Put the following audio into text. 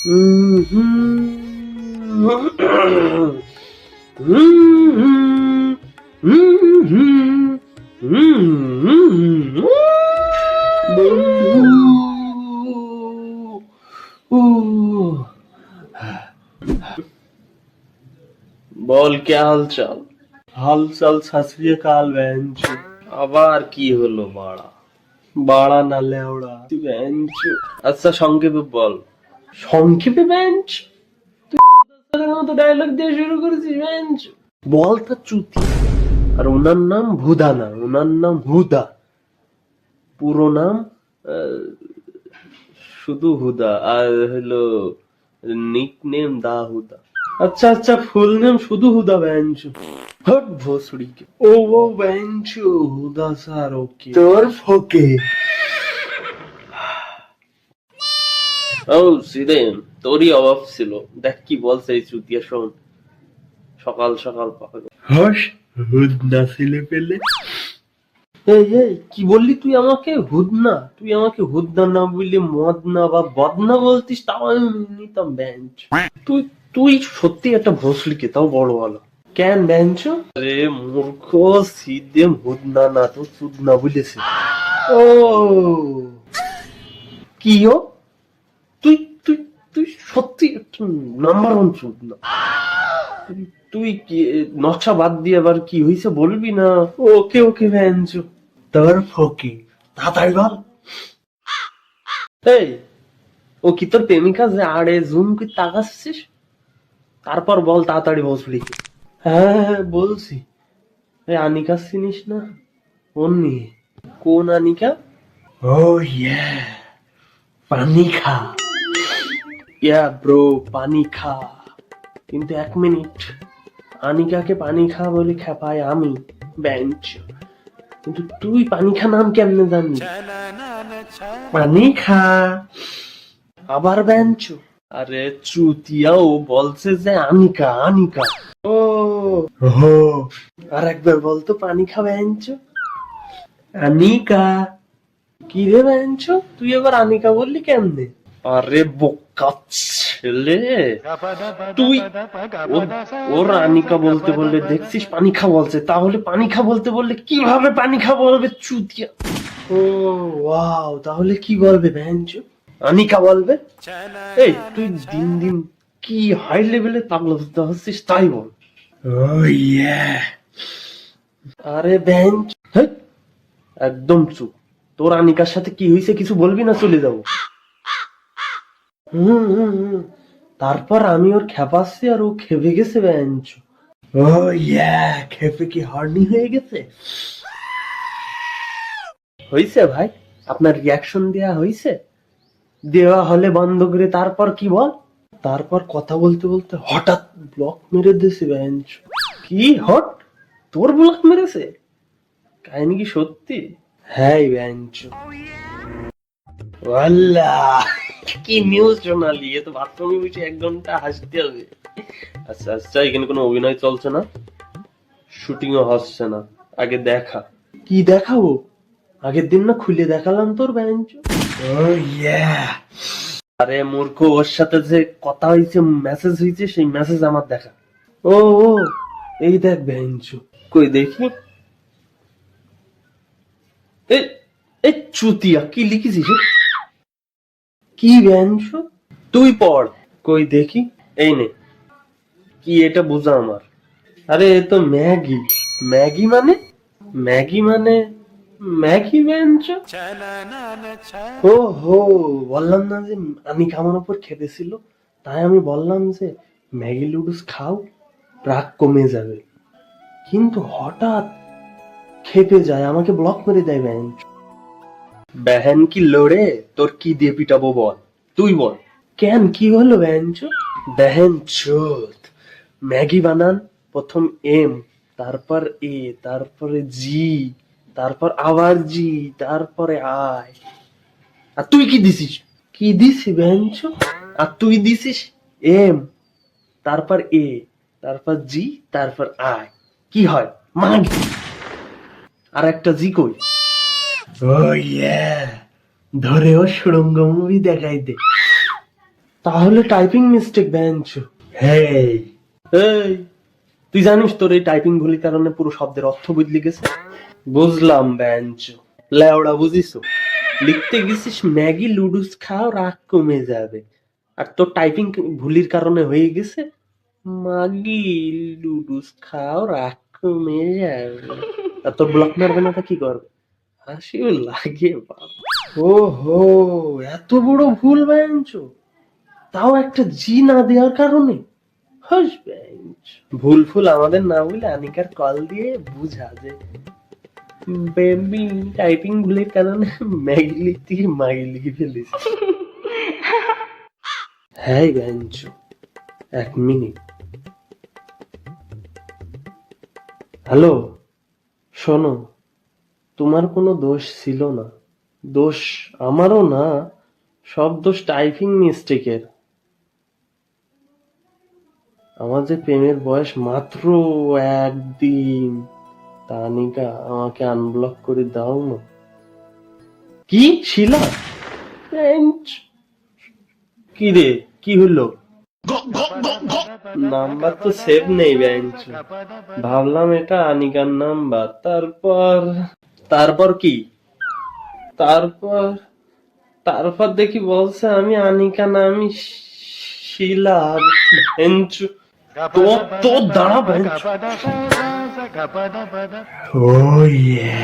বল কে হালচাল? হালচাল শাস্ত্রীয় কাল বেঞ্চ আবার কি হলো বাড়া? বাড়া না লেওড়া বেঞ্চ। আচ্ছা সংক্ষেপে বল। সংক্ষেপে বেঞ্চ মতো ডায়লগ দিয়ে শুরু করেছিস বেঞ্চ। বল তা চুতি। আর ওনার নাম ভুদা না, ওনার নাম হুদা। পুরো নাম শুধু হুদা, আর হলো নিক নেম দা হুদা। আচ্ছা আচ্ছা, ফুল নেম শুধু হুদা বেঞ্চ। হট ভোসড়িকে ও বেঞ্চ হুদা স্যার। ওকে তোর ফোকে। ও সিদেম, তোরই অভাব ছিল। দেখ কি বলছে এই চুতিয়া, শোন। সকাল সকাল পাগল। হস হুদনা ছেলে পেলে। এই এই কি বললি তুই আমাকে? হুদনা? তুই আমাকে হুদনা না বললি মদনা বা বদনা বলতিস, তাও আমি মেনে নিতাম বেঞ্চ। তুই তুই সত্যি একটা ভোসড়িকে, তাও বড় ভালো। কেন বেঞ্চ? আরে মূর্খ, সিদেম হুদনা না তো চুদনা বলেছে। ও কি ও? তুই তুই তুই সত্যি নাম্বার ওয়ান চুদনা। তুই কি নকশা বাদ দিয়ে আবার কি হয়েছে বলবি না? ওকে ওকে বেঞ্চ তোর ফোকে। তাড়াতাড়ি বল। এই, ও কি তোর প্রেমিকা যে আড়ে জুম করে তাকাচ্ছিস? তারপর বল তাড়াতাড়ি বসলি। হ্যাঁ বলছি। এই আনিকা চিনিস না? কোন নিয়ে? কোন আনিকা? ও ইয়া পানি খা। ইয়া ব্রো, পানি খা। কিন্তু এক মিনিট, আনিকাকে পানি খা বলে খেপাই আমি বেঞ্চ, কিন্তু তুই পানি খা নাম কেমনে জানি? পানি খা আবার বেঞ্চ। আরে চুতিয়া, ও বলছে যে আনিকা আনিকা। ও হো আর একবার বলতো পানি খা বেঞ্চ। আনিকা। কি রে বেঞ্চ, তুই এবার আনিকা বললি কেমনে? আরে বোকা ছেলে, তুই ওর আনিকা বলতে বললে দেখছিস পানি খা বলছে, তাহলে পানি খা বলতে বললে কিভাবে পানি খা বলবে চুতিয়া? ও ওয়াও, তাহলে কি বলবে বেঞ্চ? আনিকা বলবে। এই তুই দিন দিন কি হাই লেভেলে পাগল হচ্ছিস তাই বল। ও ইয়া আরে বেঞ্চ, একদম চুপ। তোর আনিকার সাথে কি হয়েছে কিছু বলবি না, চলে যাবো। তারপর আমি ওর খেপাচ্ছি আর ও খেপে গেছে বেঞ্চ। ও ইয়া খেপে কি হর্নি হয়ে গেছে? হয়েছে ভাই, আপনার রিয়াকশন দেয়া হয়েছে? দেওয়া হলে বন্ধ করে তারপর কি বল। তারপর কথা বলতে বলতে হঠাৎ ব্লক মেরে দিয়েছে বেঞ্চ। কি হট, তোর ব্লক মেরেছে? কাহিনী কি সত্যি? হ্যাঁ বেঞ্চ। ওয়াল্লাহ, কি নিউজ শোনালি! এ তো বাথরুমে বসে 1 ঘন্টা হাসতে হবে। আচ্ছা আচ্ছা, এখানে কোনো অভিনয় চলছে না, শুটিংও হচ্ছে না, আগে দেখা। কি দেখাবো? আগের দিন না খুলে দেখালাম তোর বেঞ্চ। ও ইয়া আরে মূর্খ, ওর সাথে যে কথা হয়েছে, মেসেজ হয়েছে, সেই মেসেজ আমার দেখা। ও ও এই দেখ বেঞ্চ। কই দেখি। এই এই চুতিয়া, কি লিখেছিস? কি বেঞ্চ? তুই পড়। কই দেখি। এই নে, কি এটা বুঝা আমার। আরে এ তো ম্যাগি। ম্যাগি মানে? ম্যাগি মানে ম্যাগি বেঞ্চ। ও হো, বললাম না যে আনিকা আমার উপর খেপেছিল, তাই আমি বললাম যে ম্যাগি লুডুস খাও, রাগ কমে যাবে। কিন্তু হঠাৎ খেপে যায়, আমাকে ব্লক মেরে দেয় বেঞ্চ। বেহেন কি লড়ে, তোর কি দিয়ে পিটাবো বল, তুই বল। কেন, কি হলো বেঞ্চ? বেহেন চোদ, ম্যাগি বানান। প্রথম এম, তারপর এ, তারপরে জি, তারপর আবার জি, তারপরে আয়। আর তুই কি দিছিস? কি দিছি বেঞ্চ? আর তুই দিছিস এম, তারপর এ, তারপর জি, তারপর আয়। কি হয়? মাগি। আর একটা জি কই? ও ইয়া, ধরে ও সুড়ঙ্গ মুভি দেখাই দে। তাহলে টাইপিং মিস্টেক বেঞ্চো। এই তুই জানিস তোর এই টাইপিং ভুলের কারণে পুরো শব্দের অর্থ বদলে গেছে? বুঝলাম বেঞ্চো, লেওড়া বুঝিস, লিখতে গেছিস ম্যাগি লুডুস খাও রাগ কমে যাবে, আর তোর টাইপিং ভুলির কারণে হয়ে গেছে মাগি লুডুস খাও রাগ কমে যাবে। আর তোর ব্লক মারবে না তা কি করবে? হাসিও লাগে বাবা। ওহো, এত বড় ভুল বেঞ্চো, তাও একটা জি না দেওয়ার কারণে। হাস বেঞ্চ, ভুল ফুল আমাদের না বলে আনিকার কল দিয়ে বুঝা যে বেবি টাইপিং ভুলের কারণে ম্যাগি লিখতে গিয়ে মাগি লিখে ফেলিস। হ্যাঁ বেঞ্চ, 1 মিনিট। হ্যালো, শোনো, তোমার কোনো দোষ ছিল না, দোষ আমারও না, সব দোষ টাইপিং মিস্টেকের। আমার যে প্রেমের বয়স মাত্র 1 দিন, তানিকা আমাকে আনব্লক করে দাও না। কি শিলা? কি রে, কি হলো? নাম্বার তো সেভ নেই বেঞ্চ, ভাবলাম এটা আনিকার নাম্বার। তারপর কি? তারপর তারপর দেখি বলছে আমি আনিকা না, আমি শিলা। বেঞ্চ, তো দাঁড়া বেঞ্চ। ও ইয়ে